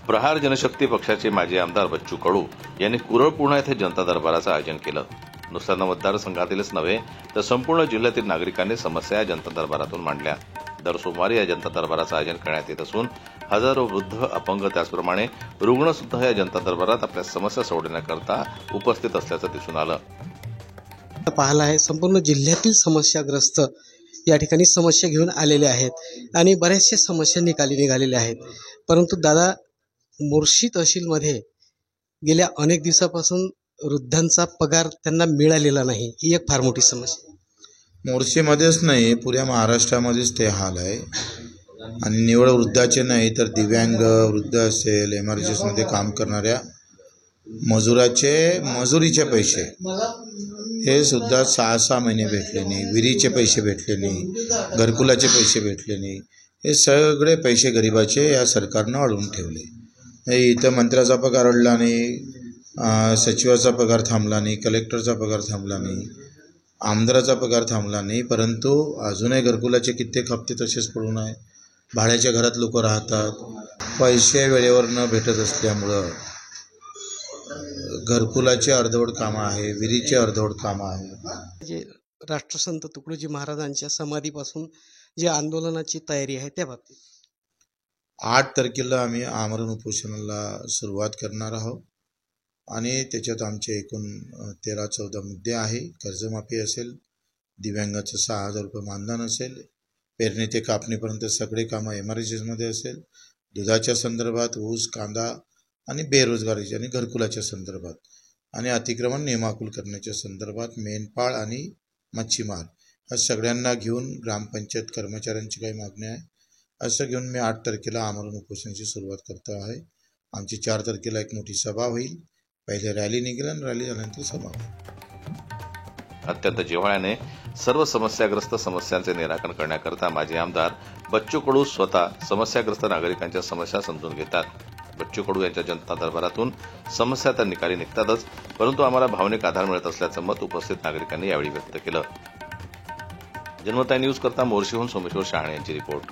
प्रहार जनशक्ती पक्षाचे माजी आमदार बच्चू कडू यांनी कुरळपूर्णा येथे जनता दरबाराचं आयोजन केलं. नुसत्या मतदारसंघातीलच नव्हे तर संपूर्ण जिल्ह्यातील नागरिकांनी समस्या या जनता दरबारातून मांडल्या. दर सोमवारी या जनता दरबाराचं आयोजन करण्यात येत असून हजारो वृद्ध, अपंग त्याचप्रमाणे रुग्ण सुद्धा या जनता दरबारात आपल्या समस्या सोडवण्याकरता उपस्थित असल्याचं दिसून आलं. पाहिलं आहे संपूर्ण जिल्ह्यातील समस्याग्रस्त या ठिकाणी समस्या घेऊन आलेले आहेत आणि बऱ्याचशा समस्या निघालेल्या आहेत. परंतु दादा, मोर्शी तहसीलमध्ये गेल्या अनेक दिवसापासून वृद्धांचा पगार त्यांना मिळालेला नाही, ही एक फार मोठी समस्या. मोर्शीमध्येच नाही, पुऱ्या महाराष्ट्रामध्येच ते हाल आहे. आणि निवड वृद्धाचे नाही तर दिव्यांग वृद्ध असेल, एमर्जन्सीमध्ये काम करणाऱ्या मजुरीचे पैसे हे सुद्धा 6-6 महिने भेटले नाही, विहिरीचे पैसे भेटले नाही, घरकुलाचे पैसे भेटले नाही. हे सगळे पैसे गरिबाचे या सरकारनं अडवून ठेवले. इथं मंत्र्याचा पगार अडला नाही, सचिवाचा पगार थांबला नाही, कलेक्टरचा पगार थांबला नाही, आमदाराचा पगार थांबला नाही. परंतु अजूनही घरकुलाचे कित्येक हप्ते तसेच पडून आहे. भाड्याच्या घरात लोक राहतात. पैसे वेळेवर न भेटत असल्यामुळं घरकुलाचे अर्धवट कामं आहे, विहिरीचे अर्धवट कामं आहे. जे राष्ट्रसंत तुकडोजी महाराजांच्या समाधीपासून जे आंदोलनाची तयारी आहे त्या बाबतीत 8 तारखेला आम्ही आमरण उपोषणाला सुरुवात करणार आहोत आणि त्याच्यात आमचे एकूण 13-14 मुद्दे आहे. कर्जमाफी असेल, दिव्यांगाचं 6,000 रुपये मानधन असेल, पेरणी ते कापणीपर्यंत सगळे कामं एमआरजीमध्ये असेल, दुधाच्या संदर्भात, ऊस, कांदा आणि बेरोजगारीच्या आणि घरकुलाच्या संदर्भात आणि अतिक्रमण नियमाकुल करण्याच्या संदर्भात, मेंढपाळ आणि मच्छीमार ह्या सगळ्यांना घेऊन ग्रामपंचायत कर्मचाऱ्यांची काही मागणी आहे. असं घेऊन मी 8 तारखेला आमरण उपोषणाची सुरुवात करतो आहे. आमची 4 तारखेला एक मोठी सभा होईल. पहिले रॅली निघेल आणि रॅली झाल्यानंतर सभा होईल. अत्यंत जिव्हाळ्याने सर्व समस्याग्रस्त समस्यांचे निराकरण करण्याकरता माजी आमदार बच्चू कडू स्वतः समस्याग्रस्त नागरिकांच्या समस्या समजून घेतात. बच्चू कडू यांच्या जनता दरबारातून समस्या तर निकाली निघतातच, परंतु आम्हाला भावनिक आधार मिळत असल्याचं मत उपस्थित नागरिकांनी यावेळी व्यक्त केलं. जनमत न्यूज करता मोर्शीहून सोमेश्वर शहाणे यांची रिपोर्ट.